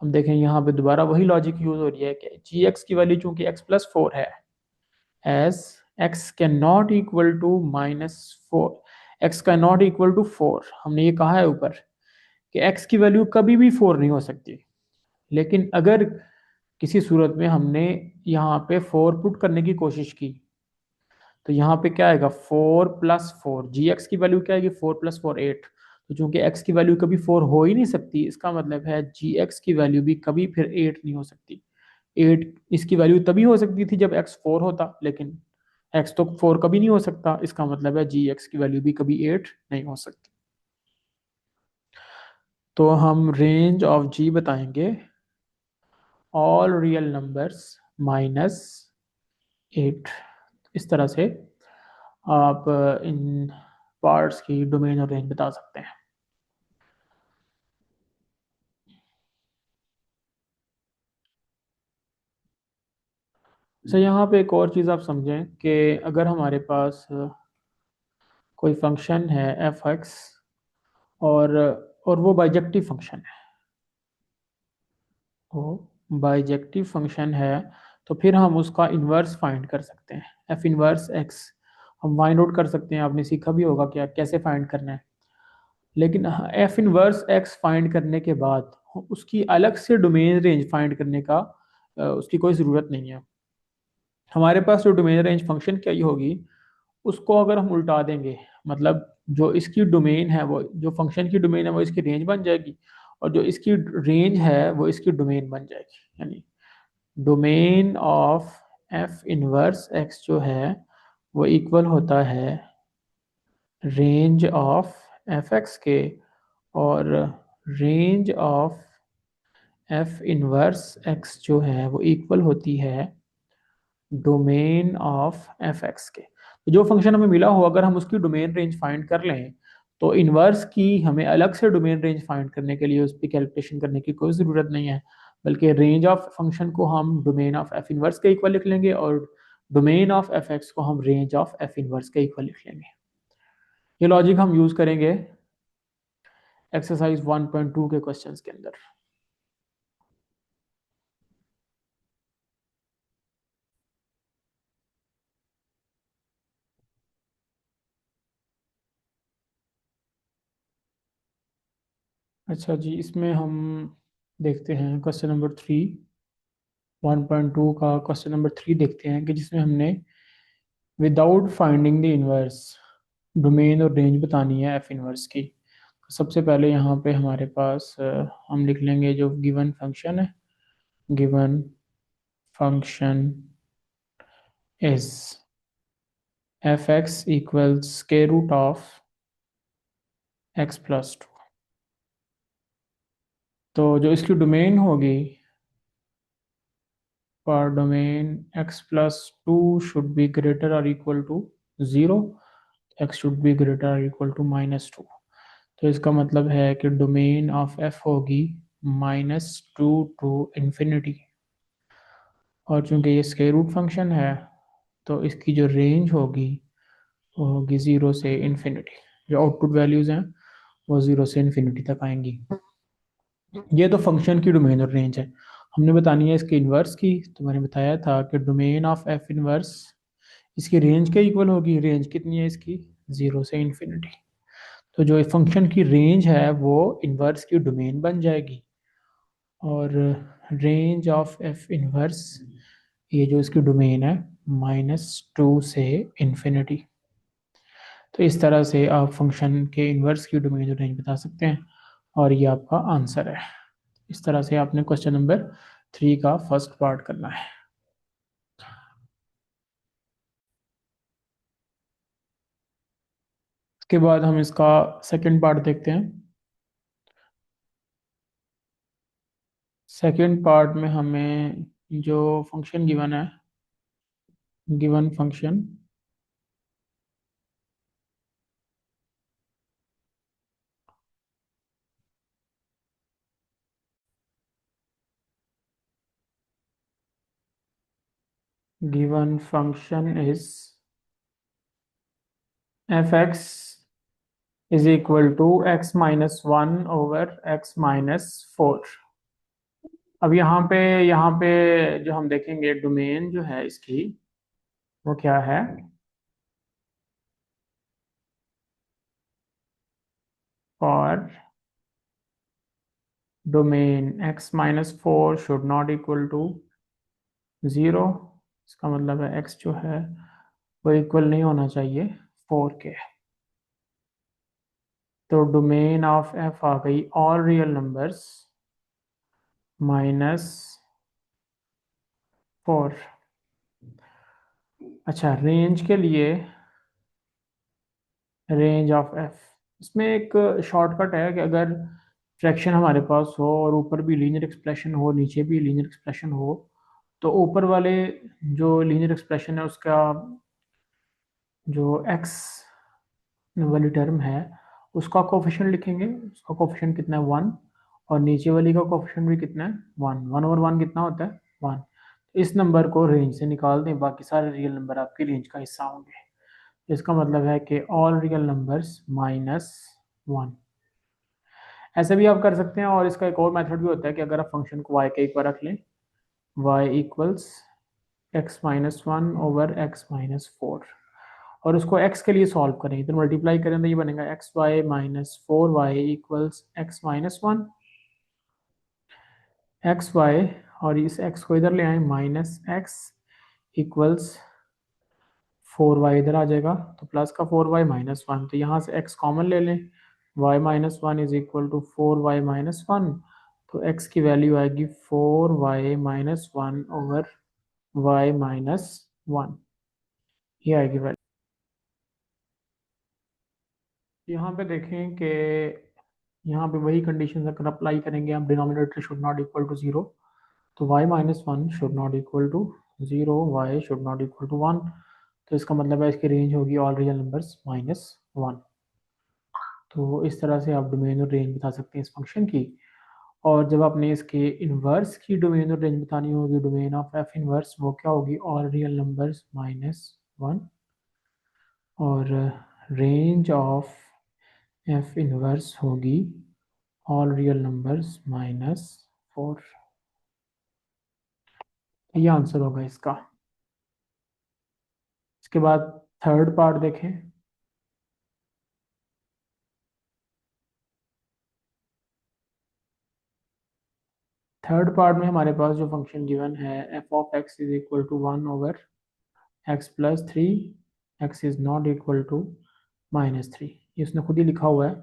हम देखें यहाँ पे दोबारा वही लॉजिक यूज हो रही है कि जी एक्स की वैल्यू चूंकि एक्स प्लस फोर है, as x can not equal to minus four, x can not equal to four. हमने ये कहा है ऊपर कि एक्स की वैल्यू कभी भी फोर नहीं हो सकती। लेकिन अगर किसी सूरत में हमने यहाँ पे फोर पुट करने की कोशिश की तो यहाँ पे क्या आएगा, फोर प्लस फोर, जी एक्स की वैल्यू क्या आएगी, फोर प्लस फोर एट। तो चूंकि एक्स की वैल्यू कभी फोर हो ही नहीं सकती, इसका मतलब है जी एक्स की वैल्यू भी कभी फिर एट नहीं हो सकती। एट इसकी वैल्यू तभी हो सकती थी जब एक्स फोर होता, लेकिन एक्स तो फोर कभी नहीं हो सकता। इसका मतलब है जी एक्स की वैल्यू भी कभी एट नहीं हो सकती। तो हम रेंज ऑफ जी बताएंगे all real numbers minus eight. इस तरह से आप इन पार्ट्स की डोमेन और रेंज बता सकते हैं। यहाँ पे एक और चीज़ आप समझें कि अगर हमारे पास कोई फंक्शन है एफ एक्स और वो बाइजेक्टिव फंक्शन है, वो बाइजेक्टिव फंक्शन है, तो फिर हम उसका इन्वर्स फाइंड कर सकते हैं। एफ इन्वर्स एक्स हम फाइंड आउट कर सकते हैं, आपने सीखा भी होगा क्या कैसे फाइंड करना है। लेकिन एफ इनवर्स एक्स फाइंड करने के बाद उसकी अलग से डोमेन रेंज फाइंड करने का उसकी कोई ज़रूरत नहीं है। हमारे पास जो डोमेन रेंज फंक्शन क्या ही होगी, उसको अगर हम उल्टा देंगे, मतलब जो इसकी डोमेन है वो जो फंक्शन की डोमेन है वो इसकी रेंज बन जाएगी, और जो इसकी रेंज है वो इसकी डोमेन बन जाएगी। यानी domain of F inverse x जो है वो इक्वल होता है रेंज ऑफ एफ एक्स के और range of F inverse x जो है वो इक्वल होती है डोमेन ऑफ एफ एक्स के। तो जो फंक्शन हमें मिला हो अगर हम उसकी डोमेन रेंज फाइंड कर लें तो इनवर्स की हमें अलग से डोमेन रेंज फाइंड करने के लिए उस पर कैलकुलेशन करने की कोई ज़रूरत नहीं है, बल्कि रेंज ऑफ फंक्शन को हम डोमेन ऑफ एफ इनवर्स के इक्वल लिख लेंगे और डोमेन ऑफ एफ एक्स को हम रेंज ऑफ एफ इनवर्स के इक्वल लिख लेंगे। ये लॉजिक हम यूज़ करेंगे एक्सरसाइज 1.2 के क्वेश्चंस के अंदर। अच्छा जी, इसमें हम देखते हैं क्वेश्चन नंबर 3, 1.2 का क्वेश्चन नंबर 3 देखते हैं कि जिसमें हमने without finding the inverse domain और रेंज बतानी है एफ इनवर्स की। तो सबसे पहले यहाँ पे हमारे पास हम लिख लेंगे जो गिवन फंक्शन है, given function is f x equals square root of x plus two. तो जो इसकी डोमेन होगी for domain x plus 2 should be greater or equal to 0, x should be greater or equal to -2। तो इसका मतलब है कि डोमेन ऑफ f होगी -2 टू इंफिनिटी, और चूंकि ये स्क्वायर रूट फंक्शन है तो इसकी जो रेंज होगी वो होगी 0 से इंफिनिटी। जो आउटपुट वैल्यूज़ हैं वो 0 से इंफिनिटी तक आएंगी। ये तो फंक्शन की डोमेन और रेंज है। हमने बतानी है इसके इन्वर्स की, तो मैंने बताया था कि डोमेन ऑफ एफ इनवर्स इसकी रेंज के इक्वल होगी। रेंज कितनी है इसकी? 0 से इंफिनिटी। तो जो फंक्शन की रेंज है वो इन्वर्स की डोमेन बन जाएगी, और रेंज ऑफ एफ इनवर्स ये जो इसकी डोमेन है -2 से इंफिनिटी। तो इस तरह से आप फंक्शन के इन्वर्स की डोमेन और रेंज बता सकते हैं, और ये आपका आंसर है। इस तरह से आपने क्वेश्चन नंबर 3 का फर्स्ट पार्ट करना है। उसके बाद हम इसका सेकंड पार्ट देखते हैं। सेकंड पार्ट में हमें जो फंक्शन गिवन है, given function given function is f x is equal to x-1 over x-4। अब यहाँ पे जो हम देखेंगे डोमेन जो है इसकी वो क्या है? For domain x-4 should not equal to 0। इसका मतलब है x जो है वो इक्वल नहीं होना चाहिए 4 के। तो डोमेन ऑफ f आ गई ऑल रियल नंबर्स -4। अच्छा, रेंज के लिए रेंज ऑफ f, इसमें एक शॉर्टकट है कि अगर फ्रैक्शन हमारे पास हो और ऊपर भी लीनियर एक्सप्रेशन हो नीचे भी लीनियर एक्सप्रेशन हो, तो ऊपर वाले जो लीनियर एक्सप्रेशन है उसका जो x वाली टर्म है उसका कोफिशिएंट लिखेंगे। उसका कोफिशिएंट कितना है? 1। और नीचे वाली का कोफिशिएंट भी कितना है? 1। 1/1 कितना होता है? 1। इस नंबर को रेंज से निकाल दें, बाकी सारे रियल नंबर आपकी रेंज का हिस्सा होंगे। इसका मतलब है कि ऑल रियल नंबर्स -1। ऐसे भी आप कर सकते हैं, और इसका एक और मेथड भी होता है कि अगर आप फंक्शन को y के ऊपर रख लें, y equals x-1 over x-4, और उसको x के लिए सॉल्व करें, इधर मल्टीप्लाई करें तो ये बनेगा xy-4y इक्वल्स x-1 xy, और इस x को इधर ले आए -x इक्वल्स 4y इधर आ जाएगा, तो प्लस का 4y -1, तो यहाँ से x कॉमन ले लें, y-1 is equal to 4y-1, तो x की वैल्यू आएगी 4y-1 ओवर y-1, ये आएगी वैल्यू। यहाँ पे देखें कि यहाँ पे वही कंडीशन अगर अप्लाई करेंगे हम, denominator should not equal to zero, तो y-1 should not equal to zero, y should not equal to one. तो इसका मतलब है इसकी रेंज होगी ऑल रियल नंबर्स -1। तो इस तरह से आप डोमेन और रेंज बता सकते हैं इस फंक्शन की। और जब आपने इसके इन्वर्स की डोमेन और रेंज बतानी होगी, डोमेन ऑफ एफ इन्वर्स वो क्या होगी, ऑल रियल नंबर्स -1, और रेंज ऑफ एफ इन्वर्स होगी ऑल रियल नंबर्स -4। ये आंसर होगा इसका। इसके बाद थर्ड पार्ट देखें। थर्ड पार्ट में हमारे पास जो फंक्शन गिवन है f of x is equal to 1/x+3, x is not equal to -3। ये उसने खुद ही लिखा हुआ है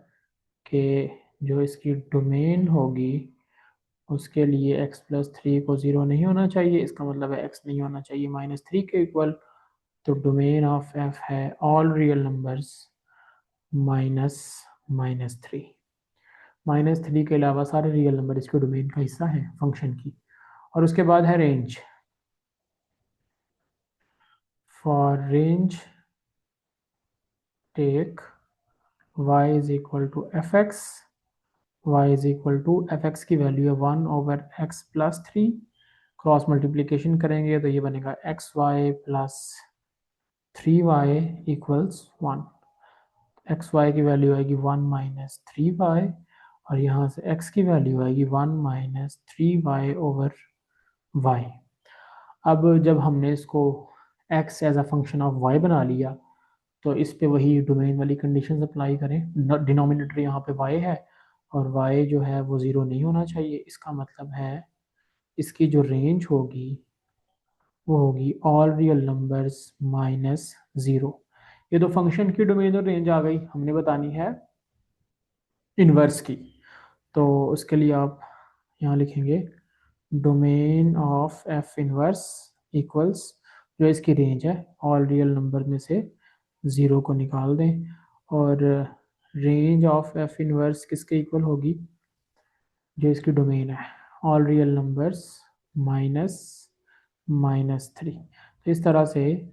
कि जो इसकी डोमेन होगी उसके लिए x+3 को ज़ीरो नहीं होना चाहिए, इसका मतलब है x नहीं होना चाहिए -3 के इक्वल। तो डोमेन ऑफ f है ऑल रियल नंबर्स -3। -3 के अलावा सारे रियल नंबर इसके डोमेन का हिस्सा है फंक्शन की। और उसके बाद है range. For range take y is equal to f x, y is equal to f x की वैल्यू है 1/x+3, क्रॉस मल्टीप्लीकेशन करेंगे तो ये बनेगा xy+3y इक्वल्स 1। एक्स वाई की वैल्यू आएगी 1 - 3y, और यहाँ से x की वैल्यू आएगी 1 - 3y/y। अब जब हमने इसको x as a function of y बना लिया, तो इस पे वही डोमेन वाली कंडीशन अप्लाई करें। डिनोमिनेटर यहाँ पे y है और y जो है वो ज़ीरो नहीं होना चाहिए, इसका मतलब है इसकी जो रेंज होगी वो होगी ऑल रियल नंबर्स -0। ये तो फंक्शन की डोमेन और रेंज आ गई, हमने बतानी है इन्वर्स की। तो उसके लिए आप यहाँ लिखेंगे domain of F inverse equals, जो इसकी रेंज है ऑल रियल नंबर में से ज़ीरो को निकाल दें, और रेंज ऑफ एफ इनवर्स किसके इक्वल होगी, जो इसकी डोमेन है ऑल रियल नंबर्स -3। तो इस तरह से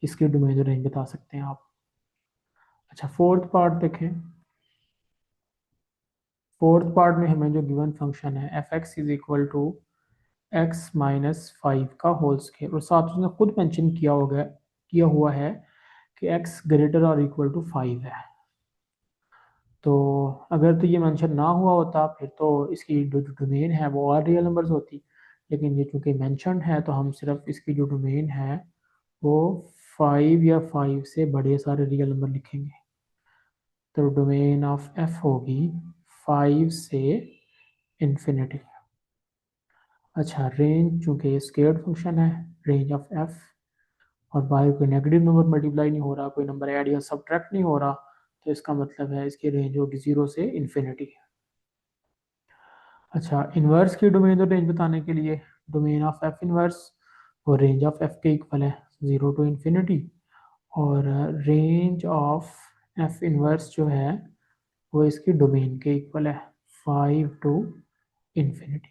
इसकी डोमेन रेंज बता सकते हैं आप। अच्छा, फोर्थ पार्ट देखें। फोर्थ पार्ट में हमें जो गिवन फंक्शन है f x is equal to x-5 का होल स्केयर, और साथ उसने खुद मेंशन किया हुआ है कि x ग्रेटर और इक्वल टू 5 है। तो अगर तो ये मेंशन ना हुआ होता फिर तो इसकी जो डोमेन है वो और रियल नंबर्स होती, लेकिन ये चूंकि मेंशन है तो हम सिर्फ इसकी जो डोमेन है वो 5 या 5 से बड़े सारे रियल नंबर लिखेंगे। तो डोमेन ऑफ f होगी 5 से इन्फिनिटी। अच्छा, रेंज चूंकि स्केयर्ड फंक्शन है, रेंज ऑफ f, और बाहर कोई नेगेटिव नंबर मल्टीप्लाई नहीं हो रहा, कोई नंबर ऐड या सब्ट्रैक्ट नहीं हो रहा, तो इसका मतलब है इसकी रेंज होगी 0 से इन्फिनिटी। अच्छा, इन्वर्स की डोमेन और रेंज बताने के लिए डोमेन ऑफ एफ इन्वर्स और रेंज ऑफ एफ के इक्वल है 0 टू इन्फिनिटी, और रेंज ऑफ एफ इन्वर्स जो है वो इसकी डोमेन के इक्वल है 5 टू इन्फिनिटी।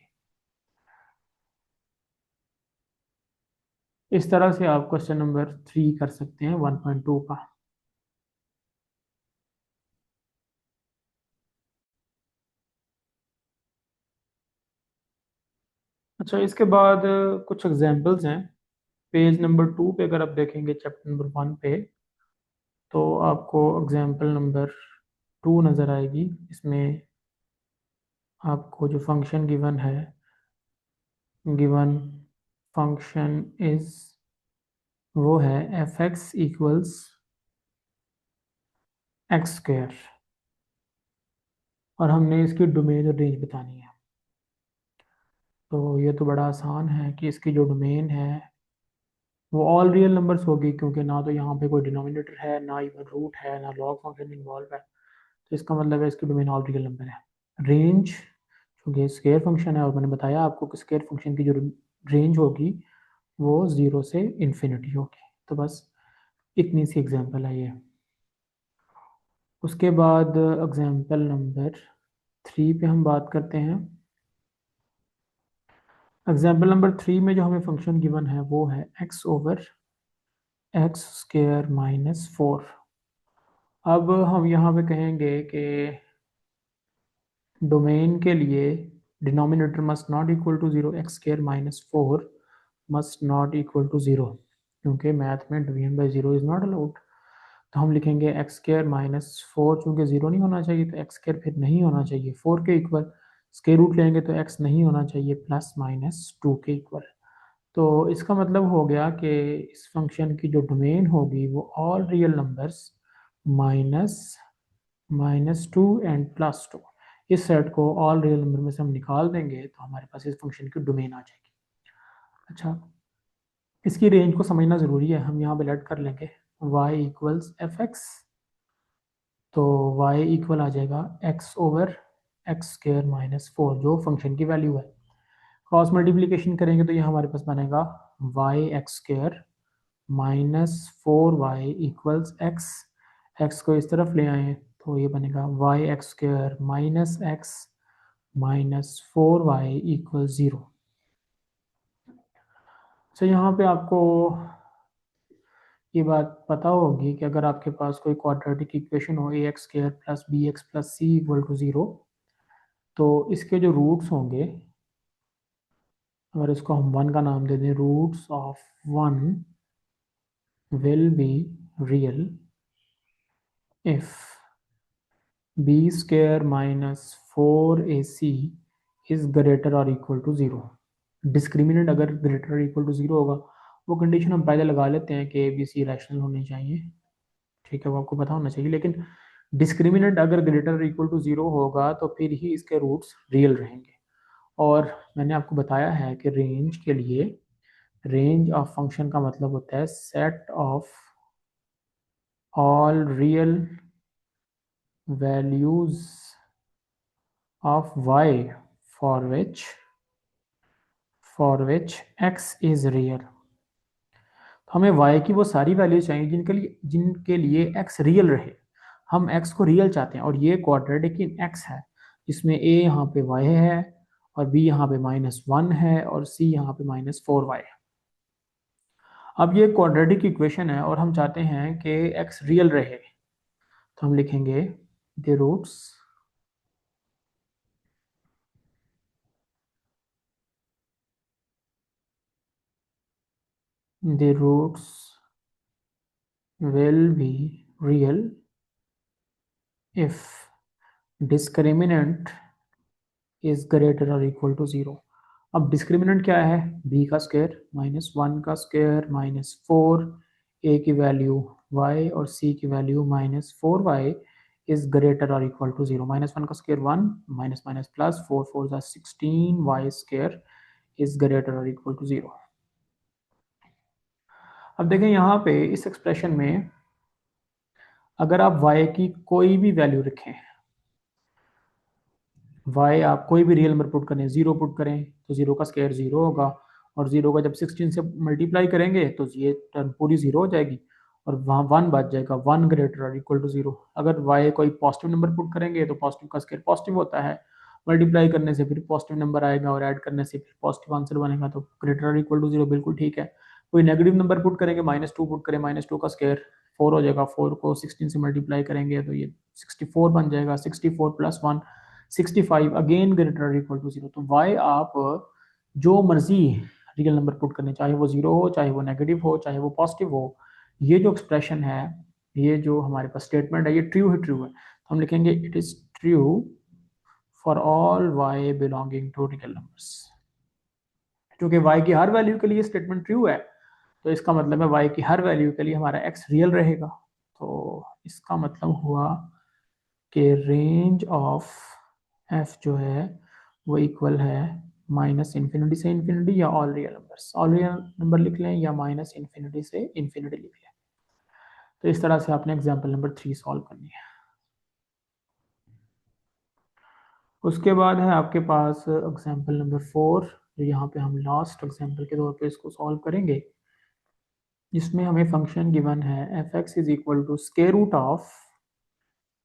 इस तरह से आप क्वेश्चन नंबर 3 कर सकते हैं 1.2 का। अच्छा, इसके बाद कुछ एग्जांपल्स हैं। पेज नंबर 2 पे अगर आप देखेंगे चैप्टर नंबर 1 पे, तो आपको एग्जांपल नंबर 2 नज़र आएगी। इसमें आपको जो फंक्शन गिवन है, गिवन फंक्शन इज वो है f x equals x square, और हमने इसकी डोमेन और रेंज बतानी है। तो ये तो बड़ा आसान है कि इसकी जो डोमेन है वो ऑल रियल नंबर्स होगी, क्योंकि ना तो यहाँ पे कोई डिनोमिनेटर है, ना इवन रूट है, ना लॉग फंक्शन इन्वॉल्व है, तो इसका मतलब है इसकी डोमेन ऑल रियल नंबर है। रेंज क्योंकि स्केयर फंक्शन है, और मैंने बताया आपको कि स्केयर फंक्शन की जो रेंज होगी वो 0 से इन्फिनिटी होगी। तो बस इतनी सी एग्जांपल है ये। उसके बाद एग्जांपल नंबर 3 पे हम बात करते हैं। एग्जाम्पल नंबर 3 में जो हमें फंक्शन गिवन है वो है x over x square minus 4। अब हम यहाँ पे कहेंगे कि डोमेन के लिए denominator must not equal to 0, x square minus 4 must not equal to 0, क्योंकि मैथ में division by 0 is not allowed. तो हम लिखेंगे एक्स स्क्र माइनस 4, चूँकि 0 नहीं होना चाहिए तो एक्स स्क्र फिर नहीं होना चाहिए 4 के इक्वल। स्क्वायर रूट लेंगे तो एक्स नहीं होना चाहिए प्लस माइनस 2 के इक्वल। तो इसका मतलब हो गया कि इस फंक्शन की जो डोमेन होगी वो all real numbers minus -2 and +2। इस सेट को ऑल रियल नंबर में से हम निकाल देंगे तो हमारे पास इस फंक्शन की डोमेन आ जाएगी। अच्छा, इसकी रेंज को समझना ज़रूरी है। हम यहाँ पे लेट कर लेंगे y इक्वल्स एफ एक्स, तो y इक्वल आ जाएगा x over x square minus 4 जो फंक्शन की वैल्यू है। क्रॉस मल्टीप्लिकेशन करेंगे तो ये हमारे पास बनेगा y x square minus 4y equals x. X को इस तरफ ले आए तो ये बनेगा y x square minus x minus 4y equal 0। तो यहाँ पे आपको ये बात पता होगी कि अगर आपके पास कोई क्वाड्रेटिक इक्वेशन हो a x square plus b x plus c equal to 0, तो इसके जो रूट्स होंगे, अगर इसको हम 1 का नाम दे दें, roots of 1 will be real if b square minus 4ac is greater और इक्वल टू 0। डिस्क्रिमिनेंट अगर ग्रेटर और इक्वल टू 0 होगा, वो कंडीशन हम पहले लगा लेते हैं कि ए बी सी रैशनल होने चाहिए, ठीक है, वो आपको पता होना चाहिए। लेकिन डिस्क्रिमिनेंट अगर ग्रेटर और इक्वल टू 0 होगा तो फिर ही इसके रूट्स रियल रहेंगे। और मैंने आपको बताया है कि रेंज के लिए रेंज ऑफ फंक्शन का मतलब होता है set of all real values of y for which x is real. हमें y की वो सारी वैल्यू चाहिए जिनके लिए x रियल रहे। हम x को रियल चाहते हैं और ये क्वाड्रेटिक इन x है, जिसमें a यहाँ पे y है और b यहाँ पे -1 है और c यहाँ पे -4y है। अब ये क्वाड्रेटिक इक्वेशन है और हम चाहते हैं कि x रियल रहे, तो हम लिखेंगे the roots will be real if discriminant is greater or equal to 0। अब डिस्क्रिमिनेंट क्या है, b का स्क्वायर -1 का स्क्वायर -4, a की वैल्यू y और c की वैल्यू -4y इज ग्रेटर और इक्वल टू 0। -1 का स्क्वायर 1, माइनस माइनस प्लस 4 4 जा 16, y स्क्वायर इज ग्रेटर और इक्वल टू 0। अब देखें यहाँ पे इस एक्सप्रेशन में अगर आप y की कोई भी वैल्यू रखें, y आप कोई भी रियल नंबर पुट करें, 0 पुट करें तो 0 का स्क्वायर 0 होगा और 0 का जब 16 से मल्टीप्लाई करेंगे तो ये टर्म पूरी 0 हो जाएगी और वहाँ 1 बच जाएगा, 1 ग्रेटर और इक्वल टू 0। अगर y कोई पॉजिटिव नंबर पुट करेंगे तो पॉजिटिव का स्क्वायर पॉजिटिव होता है, मल्टीप्लाई करने से फिर पॉजिटिव नंबर आएगा और ऐड करने से फिर पॉजिटिव आंसर बनेगा, तो ग्रेटर और इक्वल टू 0 बिल्कुल ठीक है। कोई नेगेटिव नंबर पुट करेंगे, -2 पुट करें, -2 का स्क्वायर 4 हो जाएगा, 4 को 16 से मल्टीप्लाई करेंगे तो ये 64 बन जाएगा, 64 + 1 65 अगेन ग्रेटर इक्वल टू 0। तो y आप जो मर्जी रियल नंबर पुट करने, चाहे वो 0 हो, चाहे वो नेगेटिव हो, चाहे वो पॉजिटिव हो, ये जो एक्सप्रेशन है, ये जो हमारे पास स्टेटमेंट है, ये ट्रू है। तो हम लिखेंगे it is true for all y belonging to real numbers. क्योंकि y की हर वैल्यू के लिए स्टेटमेंट ट्रू है, तो इसका मतलब है y की हर वैल्यू के लिए हमारा x रियल रहेगा। तो इसका मतलब हुआ कि रेंज ऑफ f जो है वो इक्वल है -∞ से इन्फिनिटी या all real numbers. All real number लिख लें या -∞ से इन्फिनिटी लिख लें। तो इस तरह से आपने एग्जाम्पल नंबर 3 सॉल्व करनी है। उसके बाद है आपके पास एग्जाम्पल नंबर 4, जो यहाँ पे हम लास्ट एग्जाम्पल के तौर पे इसको सॉल्व करेंगे, जिसमें हमें फंक्शन गिवन है f x is equal to square root of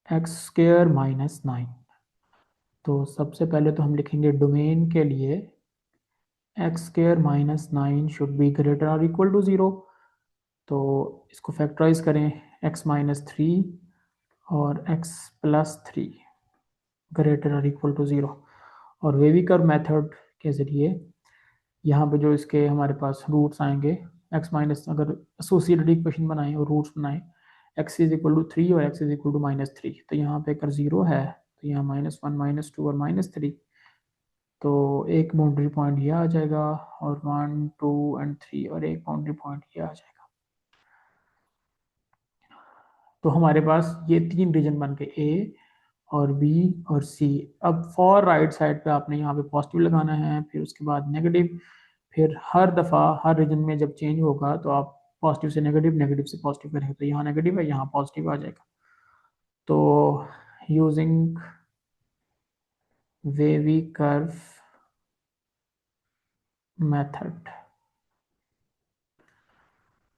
x square -9। तो सबसे पहले तो हम लिखेंगे डोमेन के लिए x square minus 9 should be greater और इक्वल टू 0। तो इसको फैक्टराइज करें, एक्स माइनस 3 और एक्स प्लस 3 ग्रेटर और इक्वल टू 0। और वेवी कर्व मेथड के ज़रिए यहाँ पे जो इसके हमारे पास रूट्स आएंगे, एक्स माइनस, अगर एसोसिएटेड इक्वेशन बनाएं और रूट्स बनाएं, एक्स इज इक्वल टू 3 और x is equal to minus 3, तो यहाँ पे अगर 0 है तो यहाँ -1 -2 और -3, तो एक बाउंड्री पॉइंट ये आ जाएगा और 1 2 एंड 3 और एक बाउंड्री पॉइंट ये आ जाएगा। तो हमारे पास ये 3 रीजन बन गए, ए और बी और सी। अब फॉर राइट साइड पे आपने यहाँ पे पॉजिटिव लगाना है, फिर उसके बाद नेगेटिव, फिर हर दफ़ा हर रीजन में जब चेंज होगा तो आप पॉजिटिव से नेगेटिव, नेगेटिव से पॉजिटिव करेंगे, तो यहाँ नेगेटिव है, यहाँ पॉजिटिव आ जाएगा। तो using wavy curve method,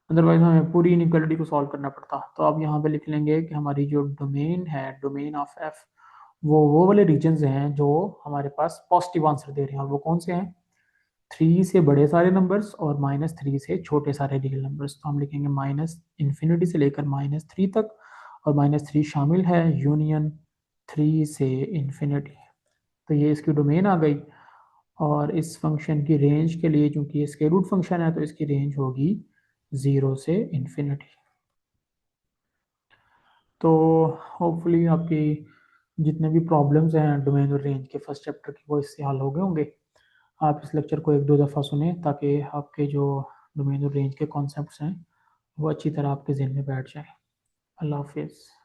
otherwise हमें पूरी इनइक्वालिटी को सॉल्व करना पड़ता। तो अब यहाँ पे लिख लेंगे कि हमारी जो डोमेन है, डोमेन ऑफ एफ, वो वाले रीजन्स हैं जो हमारे पास पॉजिटिव आंसर दे रहे हैं। और वो कौन से हैं? 3 से बड़े सारे नंबर्स और -3 से छोटे सारे रियल नंबर्स। तो हम लिखेंगे -इन्फिनिटी से लेकर -3 तक, और -3 शामिल है यूनियन 3 से इन्फिनिटी। तो ये इसकी डोमेन आ गई। और इस फंक्शन की रेंज के लिए, चूंकि ये स्क्वायर रूट फंक्शन है, तो इसकी रेंज होगी 0 से इन्फिनिटी। तो होपफुली आपकी जितने भी प्रॉब्लम्स हैं डोमेन और रेंज के फर्स्ट चैप्टर की, वो इससे हल हो गए होंगे। आप इस लेक्चर को 1-2 दफ़ा सुने ताकि आपके जो डोमेन और रेंज के कॉन्सेप्ट्स हैं वो अच्छी तरह आपके जहन में बैठ जाए। अल्लाह हाफिज़।